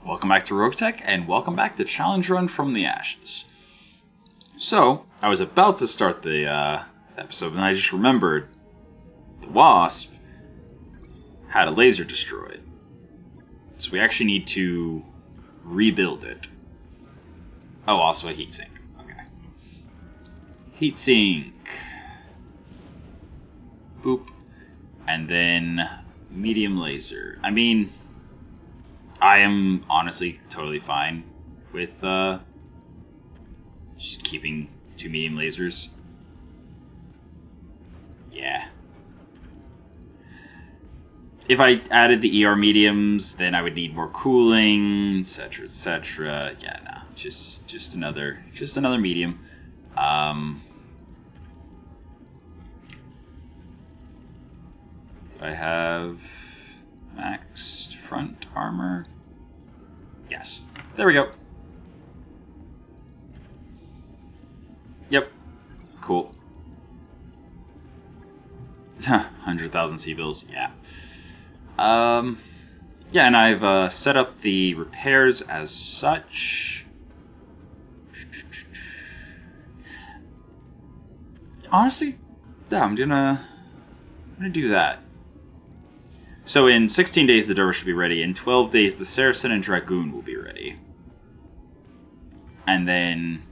Welcome back to Roguetech, and welcome back to Challenge Run from the Ashes. So, I was about to start the episode, and I just remembered the Wasp had a laser destroyed. So we actually need to rebuild it. Oh, also a heatsink. Okay. Heatsink. Boop. And then medium laser. I mean, I am honestly totally fine with just keeping 2 medium lasers. Yeah. If I added the ER mediums, then I would need more cooling, etc., etc. Yeah, no, just another medium. Do I have maxed front armor? Yes. There we go. Yep. Cool. 100,000 C-bills, yeah. Yeah, and I've set up the repairs as such. Honestly, yeah, I'm gonna do that. So in 16 days, the Dervish will be ready. In 12 days, the Saracen and Dragoon will be ready. And then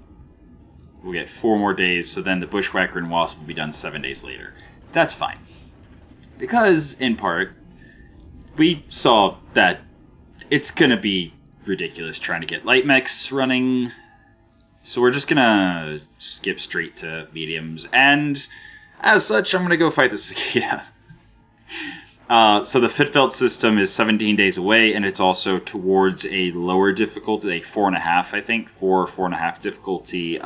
we'll get 4 more days, so then the Bushwhacker and Wasp will be done 7 days later. That's fine. Because, in part, we saw that it's going to be ridiculous trying to get light mechs running. So we're just going to skip straight to mediums. And as such, I'm going to go fight the Cicada. So the Fitfelt system is 17 days away, and it's also towards a lower difficulty, like 4.5, I think, 4.5 difficulty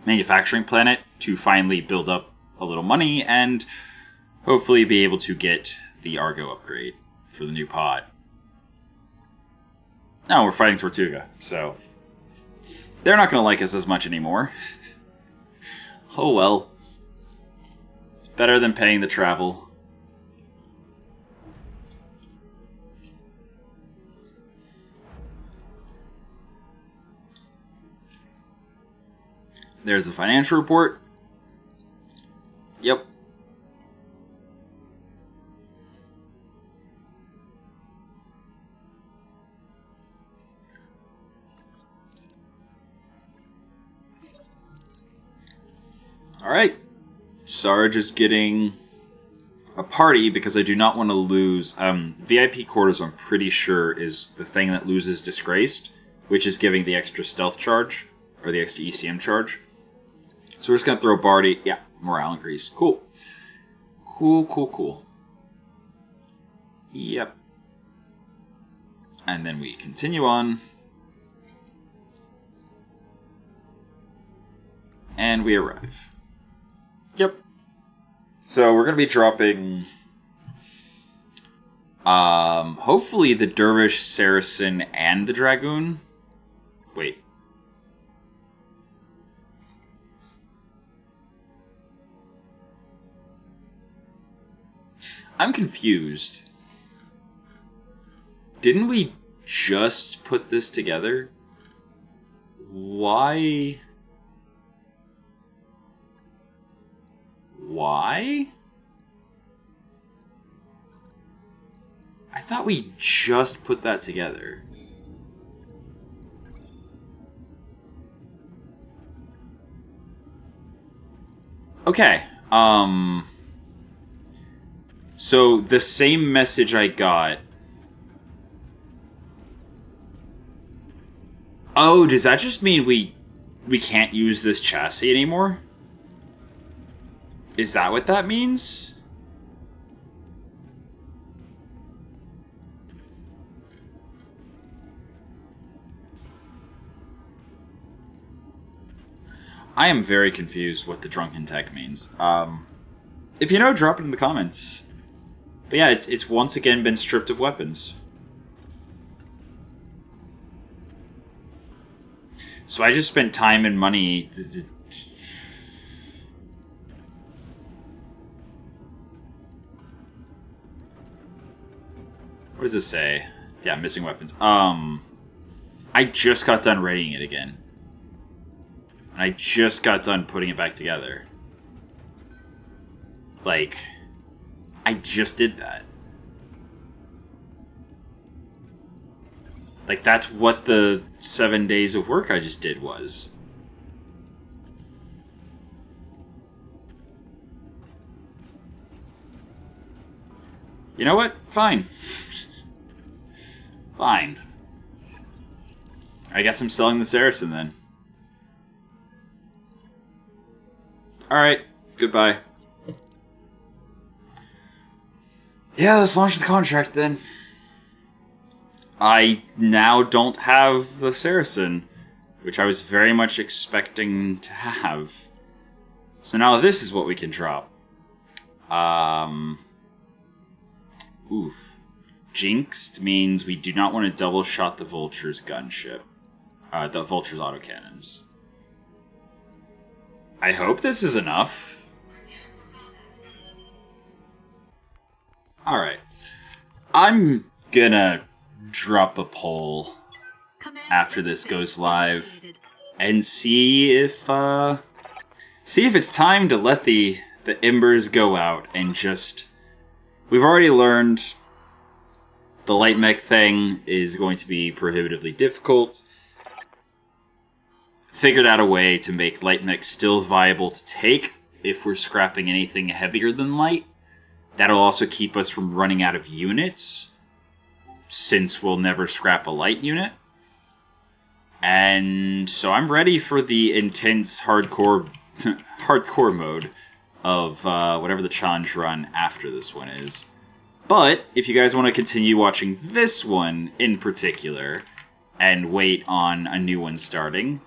manufacturing planet to finally build up a little money and hopefully be able to get the Argo upgrade for the new pod. Now we're fighting Tortuga, so they're not going to like us as much anymore. Oh well. It's better than paying the travel. There's a financial report. Yep. Alright. Sarge is getting a party because I do not want to lose. VIP quarters, I'm pretty sure, is the thing that loses Disgraced, which is giving the extra stealth charge, or the extra ECM charge. So we're just going to throw Barty. Yeah, morale increase. Cool. Cool. Yep. And then we continue on. And we arrive. Yep. So we're going to be dropping hopefully the Dervish, Saracen, and the Dragoon. Wait. I'm confused. Didn't we just put this together? Why? I thought we just put that together. Okay. So the same message I got. Oh, does that just mean we can't use this chassis anymore? Is that what that means? I am very confused what the drunken tech means. If you know, drop it in the comments. But yeah, it's once again been stripped of weapons. So I just spent time and money to What does it say? Yeah, missing weapons. I just got done readying it again. And I just got done putting it back together. Like, I just did that. Like, that's what the 7 days of work I just did was. You know what? Fine. Fine. I guess I'm selling the Saracen then. Alright, goodbye. Yeah, let's launch the contract then. I now don't have the Saracen, which I was very much expecting to have. So now this is what we can drop. Oof. Jinxed means we do not want to double shot the Vulture's gunship. The Vulture's autocannons. I hope this is enough. Alright. I'm gonna drop a poll after this goes live and see if it's time to let the embers go out and just... We've already learned the light mech thing is going to be prohibitively difficult. Figured out a way to make light mech still viable to take if we're scrapping anything heavier than light. That'll also keep us from running out of units, since we'll never scrap a light unit. And so I'm ready for the intense hardcore hardcore mode of whatever the challenge run after this one is. But if you guys want to continue watching this one in particular and wait on a new one starting,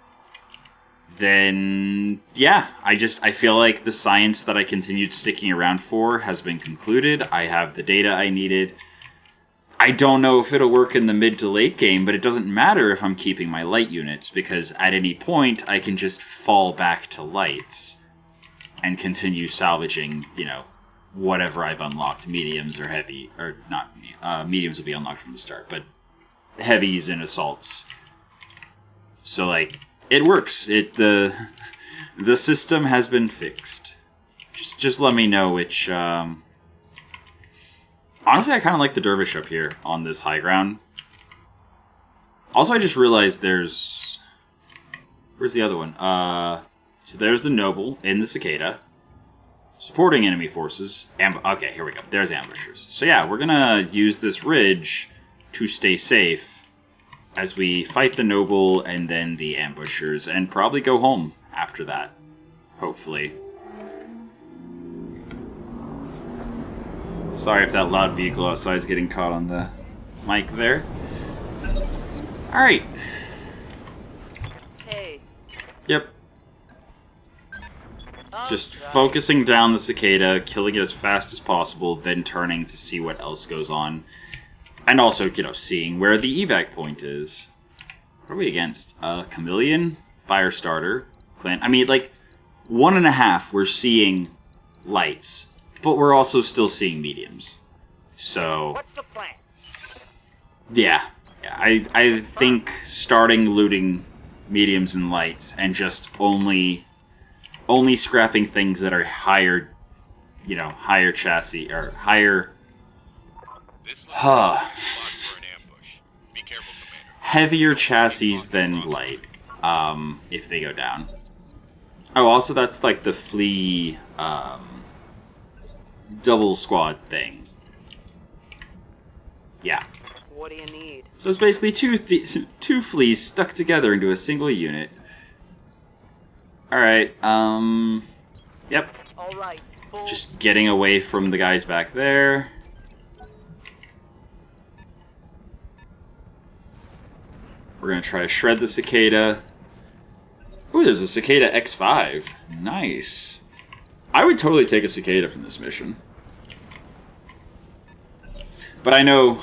then yeah, I feel like the science that I continued sticking around for has been concluded. I have the data I needed. I don't know if it'll work in the mid to late game, but it doesn't matter if I'm keeping my light units, because at any point I can just fall back to lights and continue salvaging, you know, whatever I've unlocked. Mediums or heavy, or not, mediums will be unlocked from the start, but heavies and assaults. So, like, it works. The system has been fixed. Just let me know which... Honestly, I kind of like the Dervish up here on this high ground. Also, I just realized there's... Where's the other one? So there's the Noble in the Cicada. Supporting enemy forces. Okay, here we go. There's ambushers. So yeah, we're gonna use this ridge to stay safe as we fight the Noble and then the ambushers, and probably go home after that. Hopefully. Sorry if that loud vehicle outside is getting caught on the mic there. Alright. Hey. Yep. Just focusing down the Cicada, killing it as fast as possible, then turning to see what else goes on. And also, you know, seeing where the evac point is. What are we against? Chameleon, Firestarter, Clan. I mean, like, 1.5 we're seeing lights, but we're also still seeing mediums. So, What's the plan? yeah, I think starting looting mediums and lights and just only scrapping things that are higher, you know, higher chassis or higher. Heavier chassis than light, if they go down. Oh, also that's like the flea, double squad thing. Yeah. What do you need? So it's basically two fleas stuck together into a single unit. Alright, yep. Alright. Just getting away from the guys back there. We're gonna try to shred the Cicada. Ooh, there's a Cicada X5. Nice. I would totally take a Cicada from this mission. But I know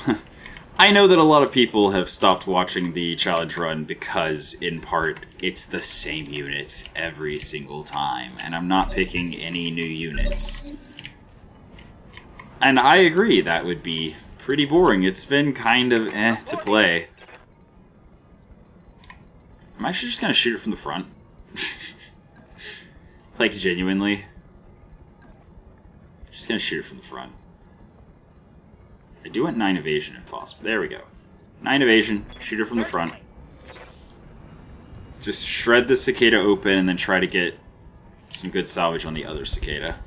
that a lot of people have stopped watching the challenge run because, in part, it's the same units every single time, and I'm not picking any new units. And I agree that would be pretty boring. It's been kind of to play. I'm actually just gonna shoot it from the front. Like, genuinely. Just gonna shoot it from the front. I do want 9 evasion if possible. There we go. 9 evasion, shoot it from the front. Just shred the cicada open and then try to get some good salvage on the other cicada.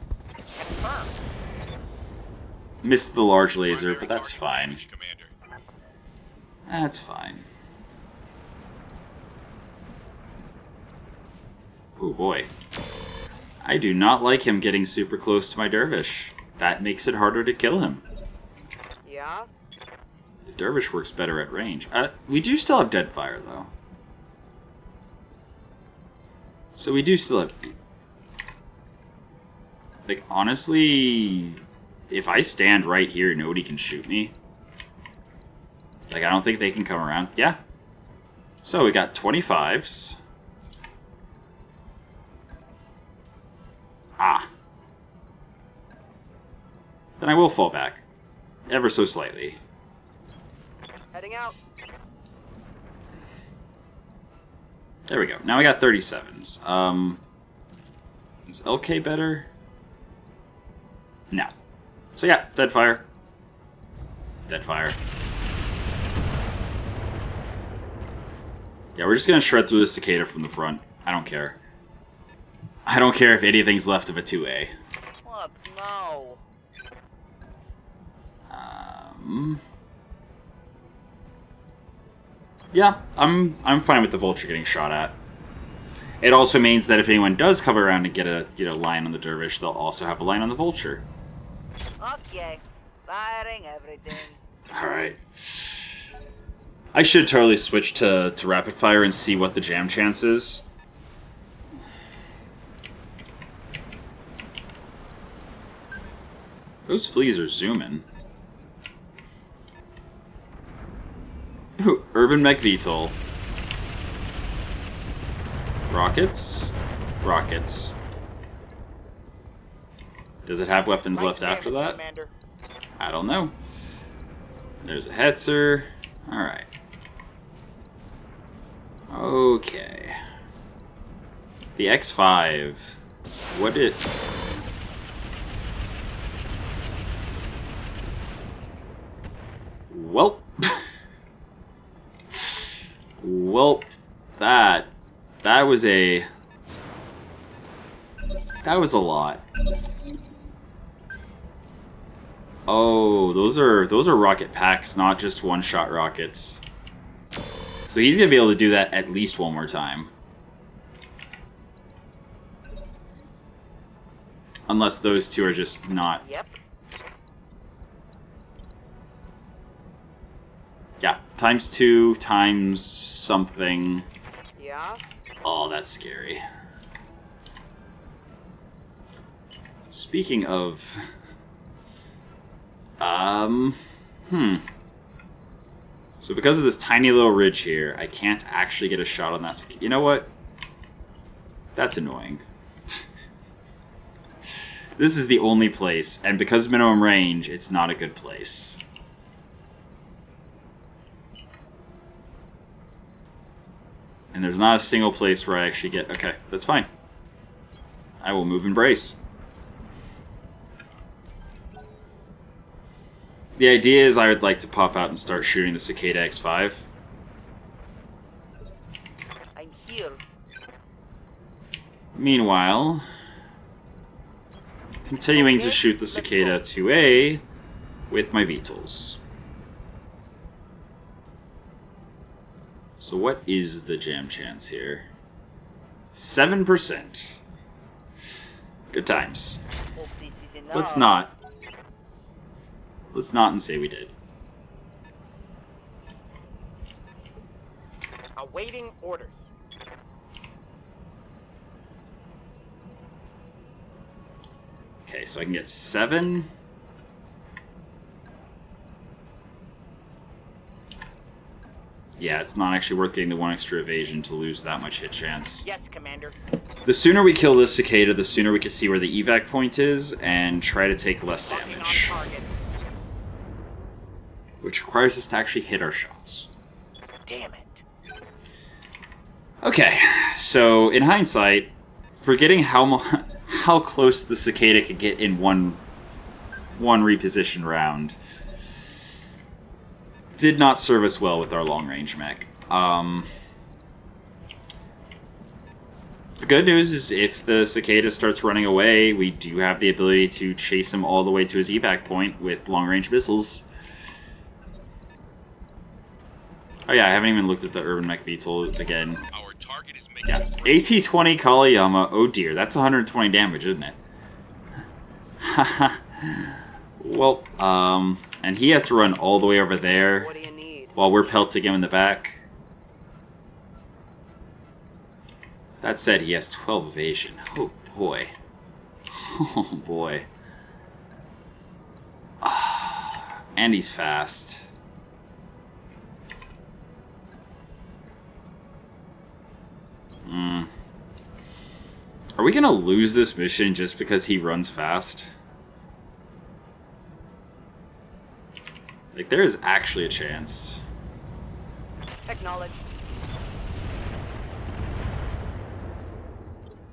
Missed the large laser, but that's fine. That's fine. Oh boy. I do not like him getting super close to my dervish. That makes it harder to kill him. Yeah? The dervish works better at range. We do still have deadfire, though. So we do still have... Like, honestly, if I stand right here, nobody can shoot me. Like, I don't think they can come around. Yeah. So we got 25s. Ah. Then I will fall back. Ever so slightly. Heading out. There we go. Now we got 37s. Is LK better? No. So yeah, deadfire. Deadfire. Yeah, we're just gonna shred through the cicada from the front. I don't care. I don't care if anything's left of a 2A. What? No. Yeah, I'm fine with the vulture getting shot at. It also means that if anyone does come around and get a line on the dervish, they'll also have a line on the vulture. Okay. Firing everything. Alright. I should totally switch to rapid fire and see what the jam chance is. Those fleas are zooming. Ooh, Urban Mech VTOL. Rockets? Rockets. Does it have weapons left after that? Commander. I don't know. There's a Hetzer. Alright. Okay. The X5. What it... Welp. Welp. That was a lot. Oh, those are rocket packs, not just one-shot rockets. So he's gonna be able to do that at least one more time. Unless those two are just not. Yep. Yeah, ×2 times something. Yeah. Oh, that's scary. Speaking of... So because of this tiny little ridge here, I can't actually get a shot on that. You know what? That's annoying. This is the only place, and because of minimum range, it's not a good place. And there's not a single place where I actually get... Okay, that's fine. I will move and brace. The idea is I would like to pop out and start shooting the Cicada X5. I'm here. Meanwhile, continuing to shoot the Cicada 2A with my VTOLs. So what is the jam chance here? 7%. Good times. Hope this is enough. Let's not. Let's not and say we did. Awaiting orders. Okay, so I can get 7. Yeah, it's not actually worth getting the 1 extra evasion to lose that much hit chance. Yes, Commander. The sooner we kill this Cicada, the sooner we can see where the evac point is and try to take less Locking on damage. target. which requires us to actually hit our shots. Damn it. Okay, so in hindsight, forgetting how close the cicada could get in one reposition round did not serve us well with our long-range mech. The good news is if the cicada starts running away, we do have the ability to chase him all the way to his evac point with long-range missiles. Oh yeah, I haven't even looked at the Urban Mech VTOL again. Our target is making Yeah, AC-20 Kaliyama. Oh dear, that's 120 damage, isn't it? Haha. Well, and he has to run all the way over there What do you need? while we're pelting him in the back. That said, he has 12 evasion. Oh boy. Oh boy. And he's fast. Are we gonna lose this mission just because he runs fast? Like, there is actually a chance. Acknowledge.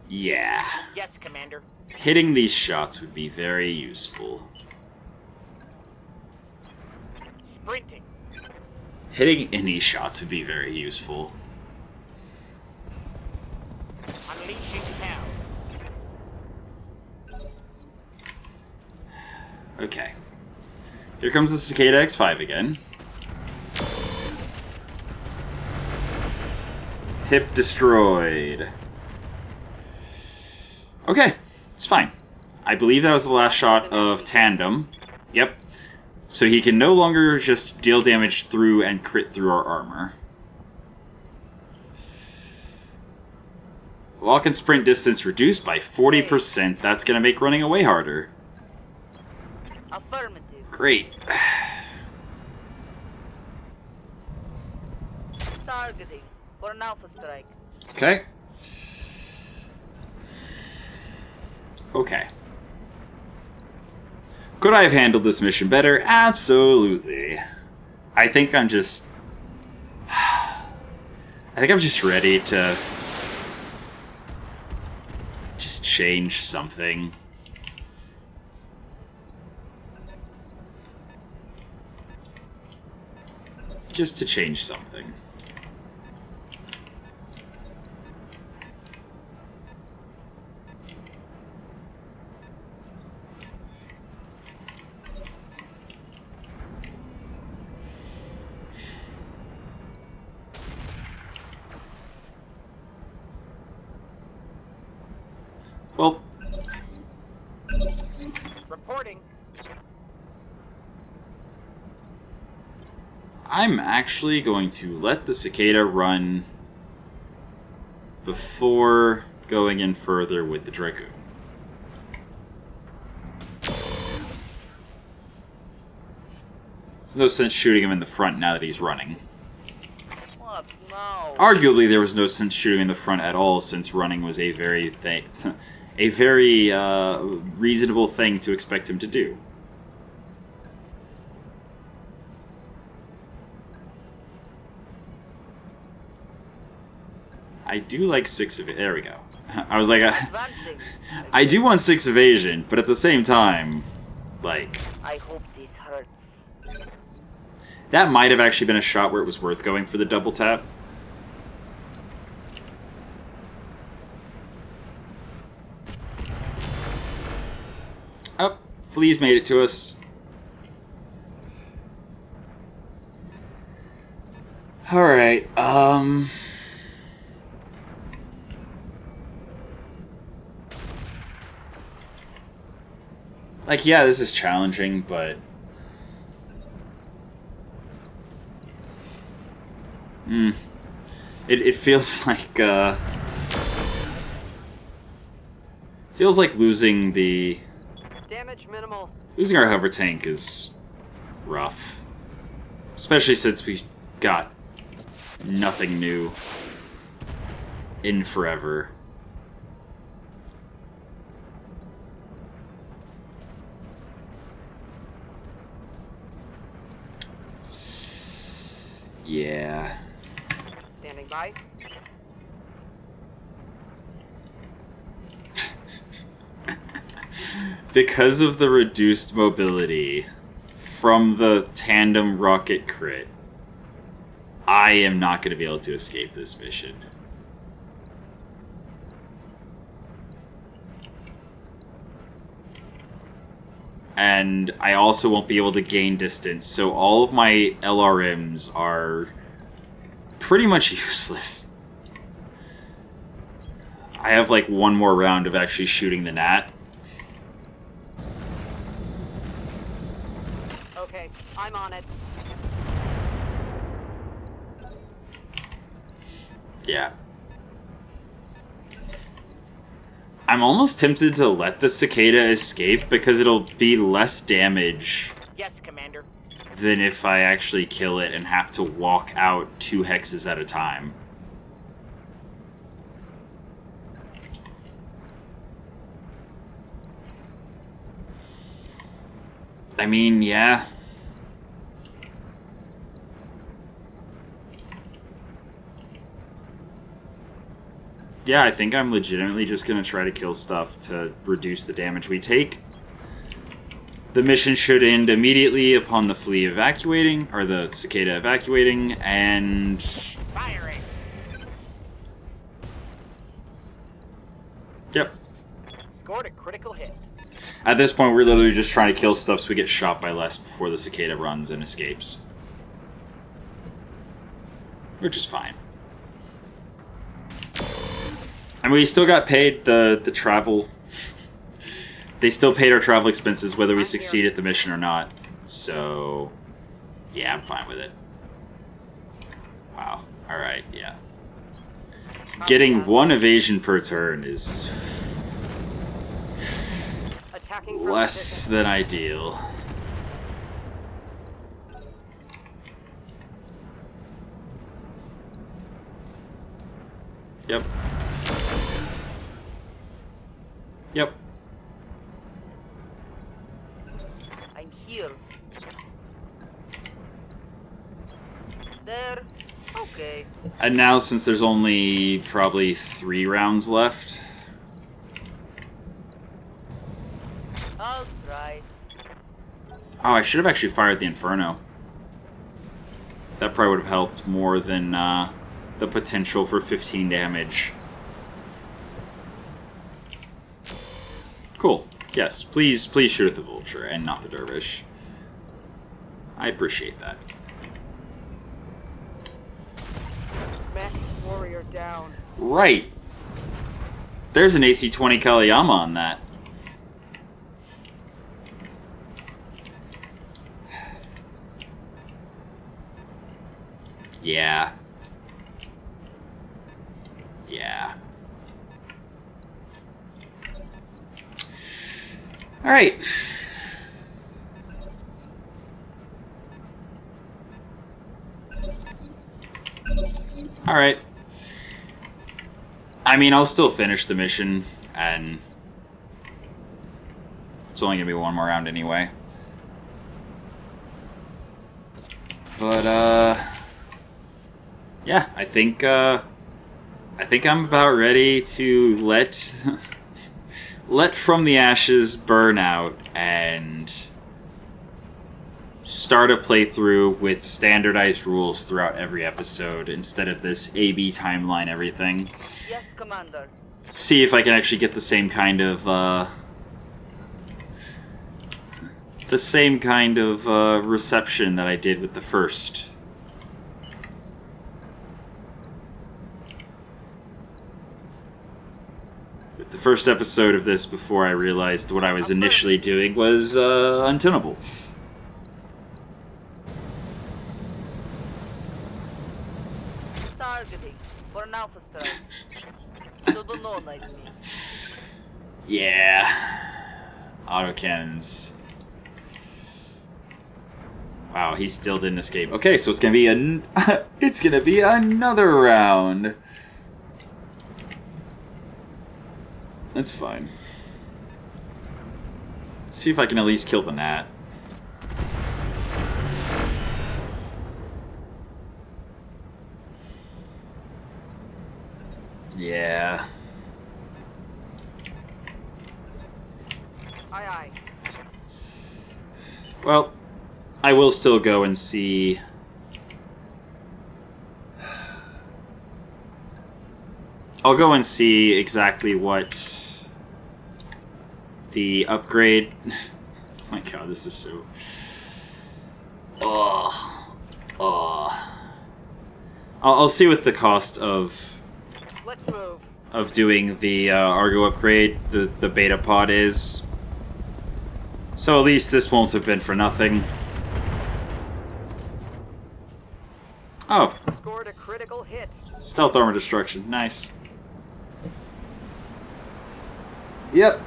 Yeah. Yes, Commander. Hitting these shots would be very useful. Sprinting. Hitting any shots would be very useful. Unleashing hell. Okay. Here comes the Cicada X5 again. Hip destroyed. Okay, it's fine. I believe that was the last shot of Tandem. Yep. So he can no longer just deal damage through and crit through our armor. Walk and sprint distance reduced by 40%. That's going to make running away harder. Affirmative. Great. Targeting for an alpha strike. Okay. Okay. Could I have handled this mission better? Absolutely. I think I'm just ready to just change something. Just to change something. Well, Reporting. I'm actually going to let the Cicada run before going in further with the Dragoon. There's no sense shooting him in the front now that he's running. What? No. Arguably, there was no sense shooting in the front at all, since running was a very reasonable thing to expect him to do. I do like 6 evasion. There we go. I was like, Advancing. I do want 6 evasion, but at the same time, like, I hope this hurts. that might have actually been a shot where it was worth going for the double tap. Oh, Flea's made it to us. Alright, like, yeah, this is challenging, but... It feels like, feels like losing the... Damage minimal. Losing our hover tank is rough. Especially since we got nothing new in forever. Yeah. Standing by. Because of the reduced mobility from the tandem rocket crit, I am not going to be able to escape this mission. And I also won't be able to gain distance, so all of my LRMs are pretty much useless. I have like one more round of actually shooting the gnat. Okay, I'm on it. Yeah. I'm almost tempted to let the cicada escape because it'll be less damage Yes, Commander. than if I actually kill it and have to walk out 2 hexes at a time. I mean, yeah. Yeah, I think I'm legitimately just going to try to kill stuff to reduce the damage we take. The mission should end immediately upon the flea evacuating, or the cicada evacuating, and... Firing. Yep. Scored a critical hit. At this point, we're literally just trying to kill stuff so we get shot by less before the cicada runs and escapes. Which is fine. And we still got paid the travel. They still paid our travel expenses whether we succeed at the mission or not. So, yeah, I'm fine with it. Wow. Alright, yeah. Getting 1 evasion per turn is Attacking from less than ideal. Yep. Yep. I'm here. There. Okay. And now, since there's only probably 3 rounds left... I'll try. Oh, I should have actually fired the Inferno. That probably would have helped more than the potential for 15 damage. Cool. Yes, please shoot at the Vulture and not the Dervish. I appreciate that. Mechwarrior down. Right. There's an AC-20 Kaliyama on that. Yeah. Yeah. Alright. Alright. I mean, I'll still finish the mission, and it's only gonna be 1 more round anyway. But, yeah, I think I'm about ready to let let From the Ashes burn out and start a playthrough with standardized rules throughout every episode instead of this A/B timeline everything. Yes, Commander. See if I can actually get the same kind of reception that I did with the first. The first episode of this before I realized what I was initially doing was untenable. Targeting for an alpha strike. So don't know like me. Yeah. Autocannons. Wow, he still didn't escape. Okay, so it's gonna be it's gonna be another round. That's fine. See if I can at least kill the gnat. Yeah. Aye, aye. Well, I will still go and see. I'll go and see exactly what the upgrade. Oh my god, this is so. I'll see what the cost of Let's move. doing the Argo upgrade, the beta pod is. So at least this won't have been for nothing. Oh, Scored a critical hit. stealth armor destruction, nice. Yep.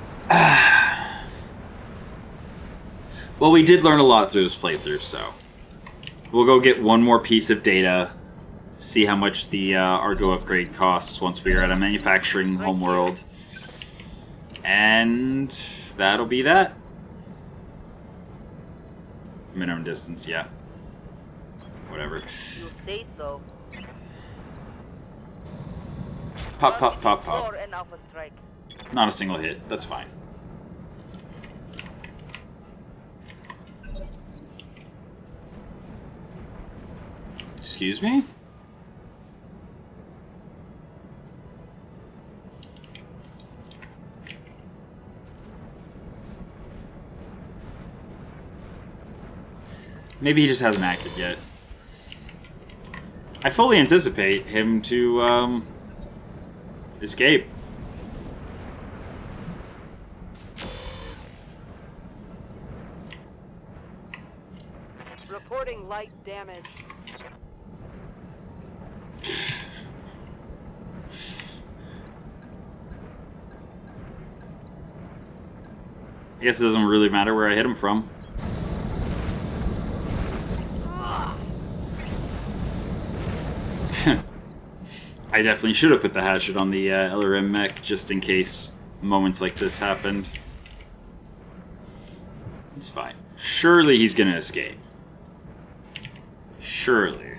Well, we did learn a lot through this playthrough, so we'll go get one more piece of data, see how much the Argo upgrade costs once we are at a manufacturing homeworld, and that'll be that. Minimum distance, yeah. Whatever. You say so. Pop, pop, pop, pop. Explore an alpha strike. Not a single hit. That's fine. Excuse me? Maybe he just hasn't acted yet. I fully anticipate him to, escape. Reporting light damage. I guess it doesn't really matter where I hit him from. I definitely should have put the hatchet on the LRM mech just in case moments like this happened. It's fine. Surely he's gonna escape. Surely.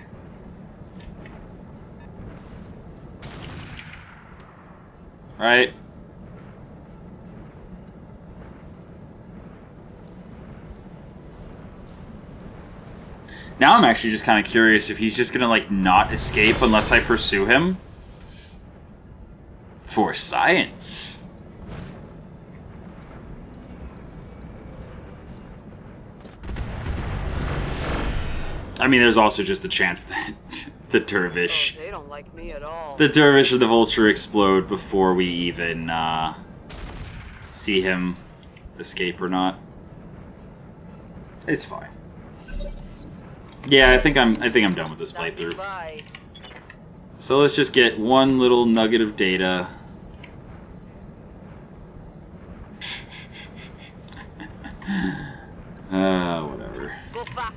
Right? Now I'm actually just kind of curious if he's just gonna, like, not escape unless I pursue him. For science. I mean, there's also just the chance that the dervish... Oh, they don't like me at all. The dervish and the vulture explode before we even, see him escape or not. It's fine. Yeah, I think I'm done with this playthrough. Bye. So let's just get one little nugget of data. Whatever. Go fast.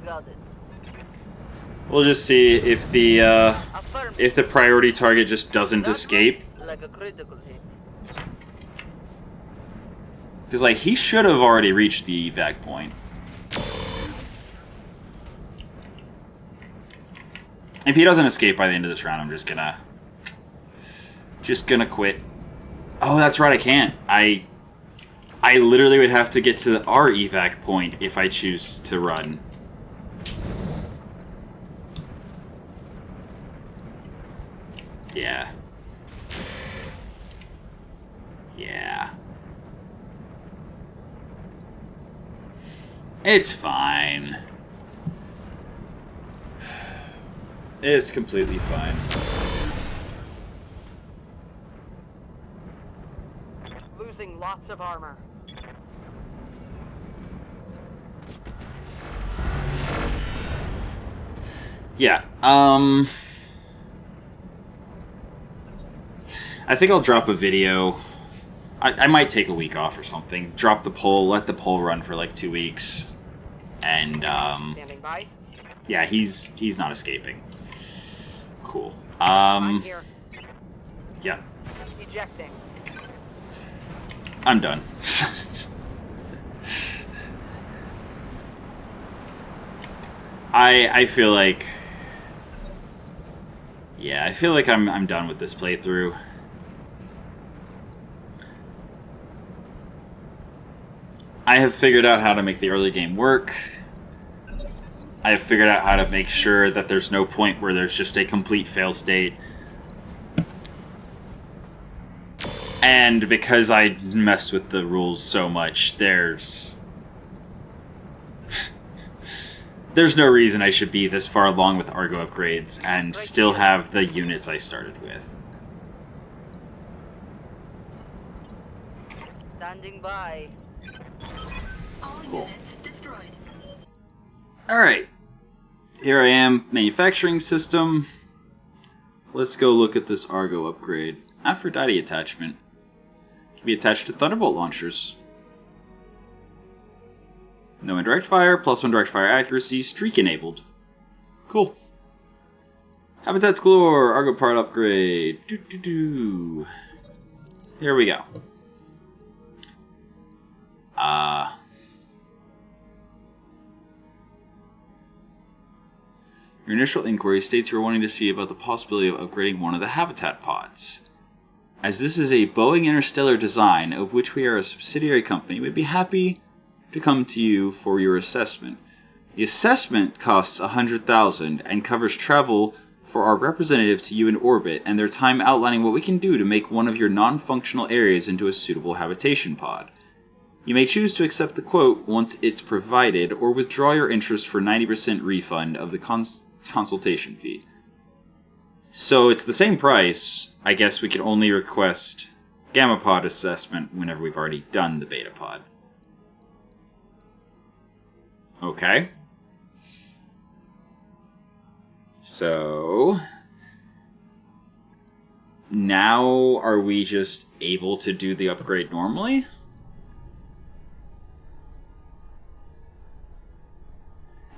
Got it. We'll just see if the Affirm. priority target just doesn't That escape. looks like a critical hit. Because, like, he should have already reached the evac point. If he doesn't escape by the end of this round, I'm just gonna quit. Oh, that's right, I can't. I literally would have to get to our evac point if I choose to run. Yeah. Yeah. It's fine. It's completely fine. Losing lots of armor. Yeah, I think I'll drop a video. I might take a week off or something. Drop the poll, let the poll run for like 2 weeks. And, Standing by. yeah, he's not escaping. Cool. I'm here. Yeah, Ejecting. I'm done. I feel like... Yeah, I feel like I'm done with this playthrough. I have figured out how to make the early game work. I have figured out how to make sure that there's no point where there's just a complete fail state. And because I mess with the rules so much, there's no reason I should be this far along with Argo upgrades and still have the units I started with. Standing by. All units destroyed. Alright. Here I am, manufacturing system. Let's go look at this Argo upgrade. Aphrodite attachment. Can be attached to Thunderbolt launchers. No indirect fire, +1 direct fire accuracy, streak enabled. Cool. Habitats galore, Argo part upgrade. Here we go. Your initial inquiry states you're wanting to see about the possibility of upgrading one of the habitat pods. As this is a Boeing Interstellar design, of which we are a subsidiary company, we'd be happy to come to you for your assessment. The assessment costs $100,000 and covers travel for our representative to you in orbit and their time outlining what we can do to make one of your non-functional areas into a suitable habitation pod. You may choose to accept the quote once it's provided or withdraw your interest for 90% refund of the consultation fee. So it's the same price. I guess we can only request Gamma Pod assessment whenever we've already done the Beta Pod. Okay. So now are we just able to do the upgrade normally?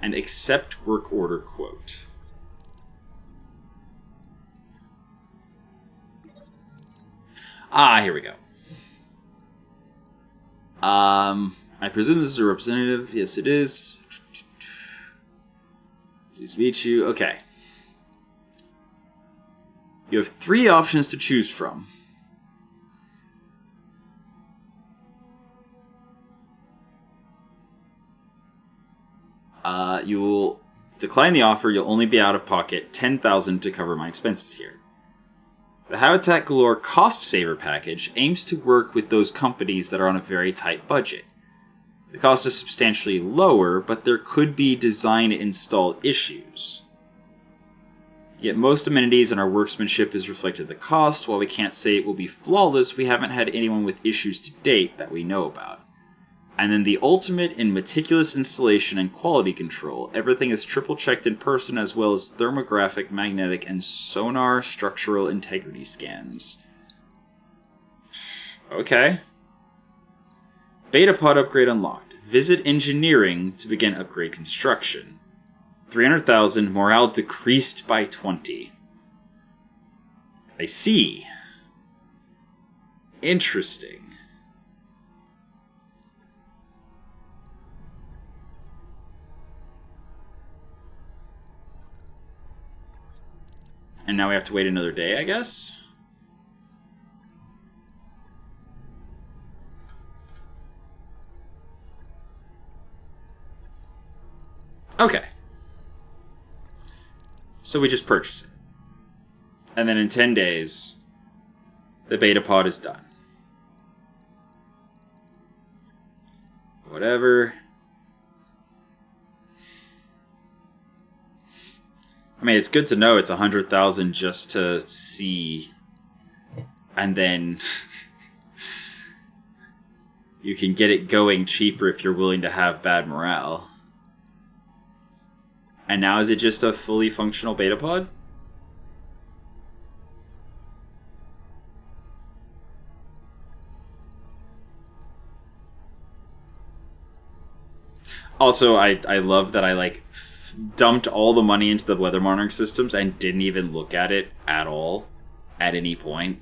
And accept work order quote. Ah, here we go. I presume this is a representative. Yes, it is. Please meet you. Okay. You have 3 options to choose from. You will decline the offer. You'll only be out of pocket $10,000 to cover my expenses here. The Habitat Galore Cost Saver package aims to work with those companies that are on a very tight budget. The cost is substantially lower, but there could be design install issues. Yet most amenities and our workmanship is reflected in the cost. While we can't say it will be flawless, we haven't had anyone with issues to date that we know about. And then the ultimate in meticulous installation and quality control. Everything is triple checked in person as well as thermographic, magnetic, and sonar structural integrity scans. Okay. Beta pod upgrade unlocked. Visit engineering to begin upgrade construction. 300,000, morale decreased by 20. I see. Interesting. And now we have to wait another day, I guess? Okay. So we just purchase it. And then in 10 days, the beta pod is done. Whatever. I mean, it's good to know it's 100,000 just to see. And then you can get it going cheaper if you're willing to have bad morale. And now is it just a fully functional beta pod? Also, I love that I dumped all the money into the weather monitoring systems and didn't even look at it at all at any point.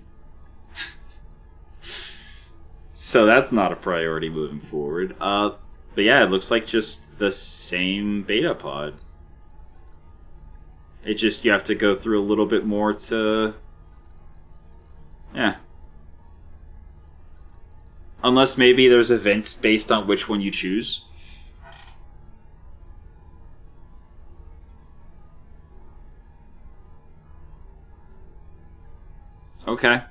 So that's not a priority moving forward. But yeah, it looks like just the same beta pod. It just, you have to go through a little bit more to... Yeah. Unless maybe there's events based on which one you choose. Okay.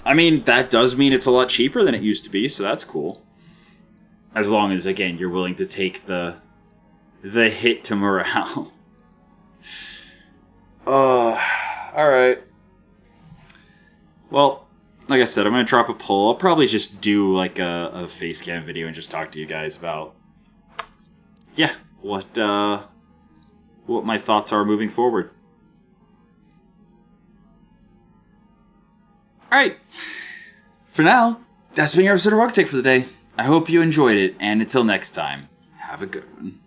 I mean, that does mean it's a lot cheaper than it used to be, so that's cool. As long as, again, you're willing to take the hit to morale. Alright. Well, like I said, I'm going to drop a poll. I'll probably just do like a face cam video and just talk to you guys about, yeah, what my thoughts are moving forward. Alright. For now, that's been your episode of Roguetech for the day. I hope you enjoyed it, and until next time, have a good one.